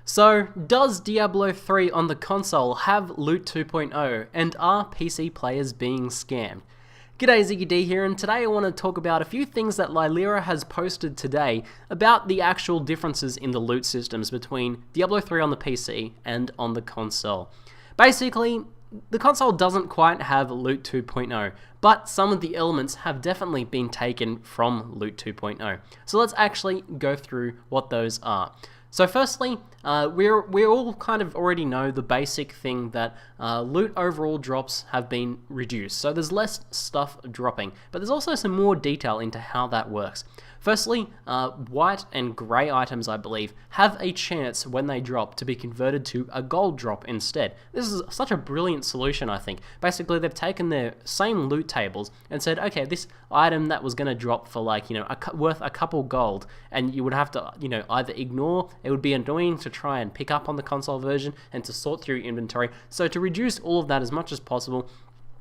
So, does Diablo 3 on the console have Loot 2.0, and are PC players being scammed? G'day, Ziggy D here, and today I want to talk about a few things that Lylera has posted today about the actual differences in the loot systems between Diablo 3 on the PC and on the console. Basically, the console doesn't quite have Loot 2.0, but some of the elements have definitely been taken from Loot 2.0. So let's actually go through what those are. So firstly, we all kind of already know the basic thing that loot overall drops have been reduced. So there's less stuff dropping, but there's also some more detail into how that works. Firstly, white and grey items, I believe, have a chance when they drop to be converted to a gold drop instead. This is such a brilliant solution, I think. Basically, they've taken their same loot tables and said, okay, this item that was going to drop for worth a couple gold, and you would have to, either ignore, it would be annoying to try and pick up on the console version and to sort through your inventory. So to reduce all of that as much as possible,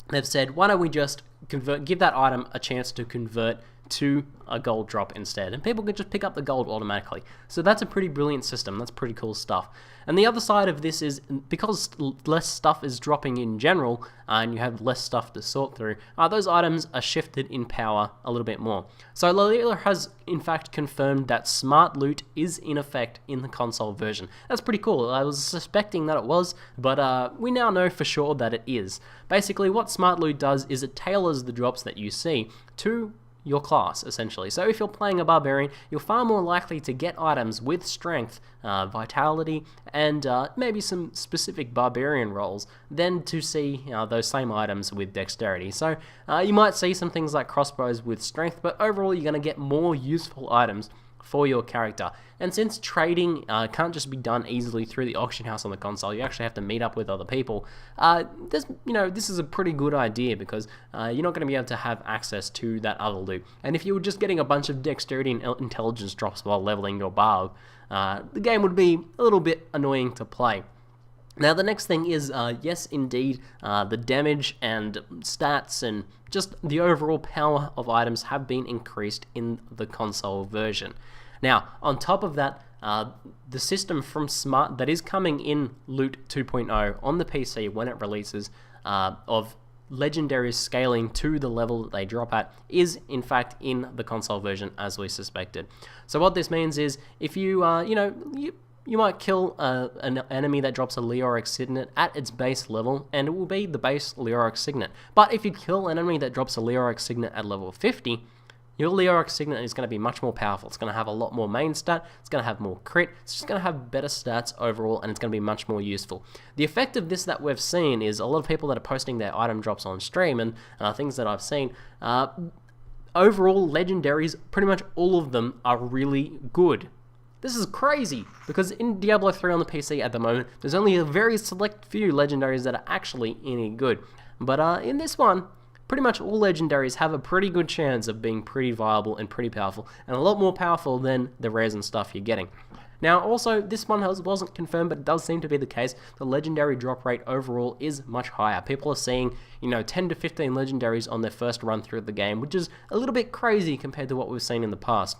they've said, why don't we just give that item a chance to convert to a gold drop instead, and people could just pick up the gold automatically. So that's a pretty brilliant system. That's pretty cool stuff. And the other side of this is, because less stuff is dropping in general, and you have less stuff to sort through, those items are shifted in power a little bit more. So Lylera has in fact confirmed that smart loot is in effect in the console version. That's pretty cool. I was suspecting that it was, but we now know for sure that it is. Basically, what smart loot does is it tailors the drops that you see to your class, essentially. So if you're playing a barbarian, you're far more likely to get items with strength, vitality, and maybe some specific barbarian rolls than to see those same items with dexterity. So you might see some things like crossbows with strength, but overall you're going to get more useful items for your character. And since trading can't just be done easily through the auction house on the console, you actually have to meet up with other people. This is a pretty good idea, because you're not going to be able to have access to that other loot. And if you were just getting a bunch of dexterity and intelligence drops while leveling your barb, the game would be a little bit annoying to play. Now the next thing is, yes indeed, the damage and stats and just the overall power of items have been increased in the console version. Now, on top of that, the system from Smart that is coming in Loot 2.0 on the PC when it releases, of legendaries scaling to the level that they drop at, is in fact in the console version as we suspected. So what this means is, if you might kill an enemy that drops a Leoric Signet at its base level, and it will be the base Leoric Signet. But if you kill an enemy that drops a Leoric Signet at level 50, your Leoric Signet is going to be much more powerful. It's going to have a lot more main stat, it's going to have more crit, it's just going to have better stats overall, and it's going to be much more useful. The effect of this that we've seen is a lot of people that are posting their item drops on stream, and things that I've seen, overall legendaries, pretty much all of them are really good. This is crazy, because in Diablo 3 on the PC at the moment, there's only a very select few legendaries that are actually any good. But in this one, pretty much all legendaries have a pretty good chance of being pretty viable and pretty powerful, and a lot more powerful than the rares and stuff you're getting. Now also, this one wasn't confirmed, but it does seem to be the case. The legendary drop rate overall is much higher. People are seeing 10 to 15 legendaries on their first run through the game, which is a little bit crazy compared to what we've seen in the past.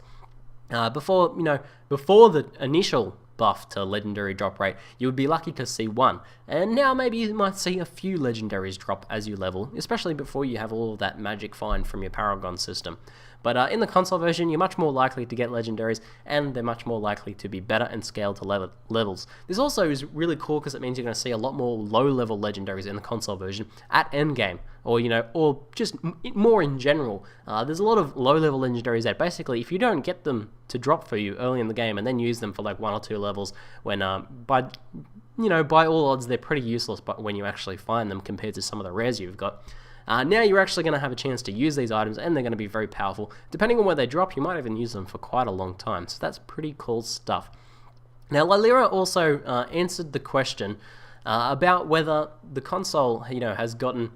Before the initial buff to legendary drop rate, you would be lucky to see one, and now maybe you might see a few legendaries drop as you level, especially before you have all of that magic find from your Paragon system. But in the console version, you're much more likely to get legendaries, and they're much more likely to be better and scaled to levels. This also is really cool, because it means you're going to see a lot more low-level legendaries in the console version at endgame, or just more in general. There's a lot of low-level legendaries that basically, if you don't get them to drop for you early in the game and then use them for like 1 or 2 levels, when by all odds they're pretty useless, but when you actually find them compared to some of the rares you've got. Now you're actually going to have a chance to use these items, and they're going to be very powerful. Depending on where they drop, you might even use them for quite a long time, so that's pretty cool stuff. Now Lylera also answered the question about whether the console has gotten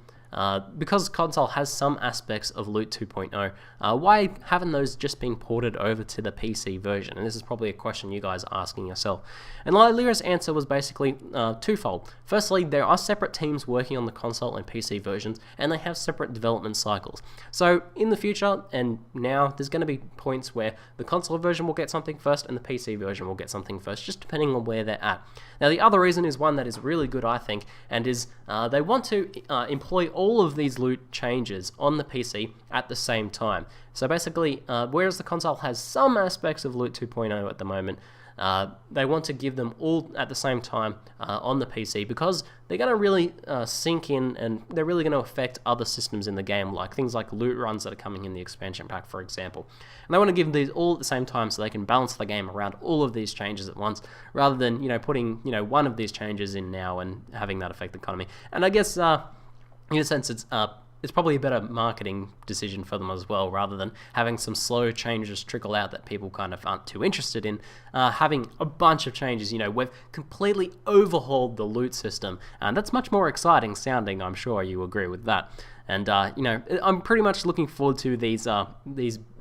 because console has some aspects of Loot 2.0, why haven't those just been ported over to the PC version? And this is probably a question you guys are asking yourself. And Lyra's answer was basically twofold. Firstly, there are separate teams working on the console and PC versions, and they have separate development cycles. So in the future, and now, there's going to be points where the console version will get something first and the PC version will get something first, just depending on where they're at. Now, the other reason is one that is really good, I think, and is they want to employ all of these loot changes on the PC at the same time. So basically, whereas the console has some aspects of Loot 2.0 at the moment, they want to give them all at the same time on the PC, because they're going to really sink in, and they're really going to affect other systems in the game, like things like loot runs that are coming in the expansion pack, for example. And they want to give them these all at the same time so they can balance the game around all of these changes at once, rather than putting one of these changes in now and having that affect the economy. And I guess in a sense it's probably a better marketing decision for them as well, rather than having some slow changes trickle out that people kind of aren't too interested in. Having a bunch of changes, we've completely overhauled the loot system, and that's much more exciting sounding. I'm sure you agree with that. And I'm pretty much looking forward to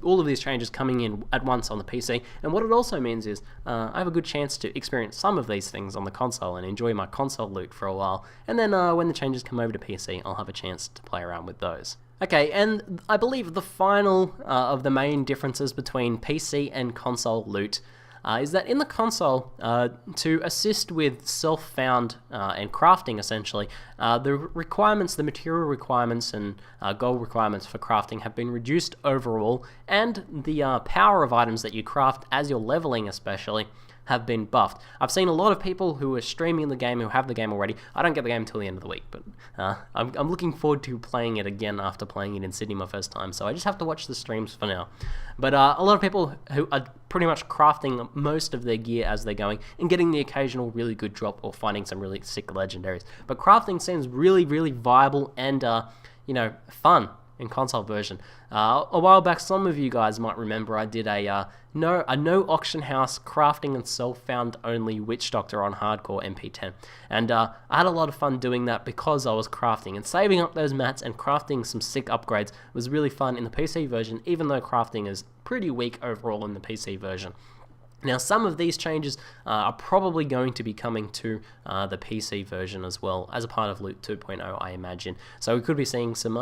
all of these changes coming in at once on the PC. And what it also means is I have a good chance to experience some of these things on the console and enjoy my console loot for a while. And then when the changes come over to PC, I'll have a chance to play around with those. Okay, and I believe the final of the main differences between PC and console loot is that in the console, to assist with self-found and crafting, essentially, the material requirements and gold requirements for crafting have been reduced overall, and the power of items that you craft as you're leveling especially have been buffed. I've seen a lot of people who are streaming the game, who have the game already. I don't get the game until the end of the week, but I'm looking forward to playing it again after playing it in Sydney my first time, so I just have to watch the streams for now. But a lot of people who are pretty much crafting most of their gear as they're going and getting the occasional really good drop or finding some really sick legendaries. But crafting seems really, really viable and, fun in console version. A while back, some of you guys might remember I did a no auction house crafting and self-found only witch doctor on hardcore MP10, and I had a lot of fun doing that because I was crafting and saving up those mats and crafting some sick upgrades. It was really fun in the PC version, even though crafting is pretty weak overall in the PC version. Now, some of these changes are probably going to be coming to the PC version as well, as a part of Loot 2.0, I imagine. So we could be seeing some,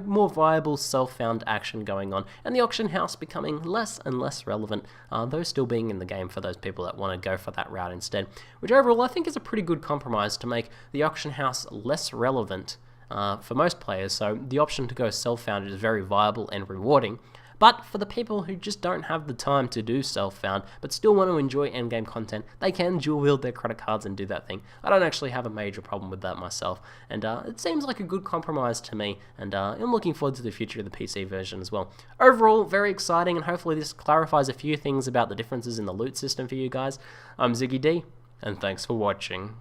more viable self-found action going on, and the auction house becoming less and less relevant, though still being in the game for those people that want to go for that route instead, which overall I think is a pretty good compromise to make the auction house less relevant for most players. So the option to go self-found is very viable and rewarding. But for the people who just don't have the time to do self-found, but still want to enjoy endgame content, they can dual-wield their credit cards and do that thing. I don't actually have a major problem with that myself, and it seems like a good compromise to me, and I'm looking forward to the future of the PC version as well. Overall, very exciting, and hopefully this clarifies a few things about the differences in the loot system for you guys. I'm Ziggy D, and thanks for watching.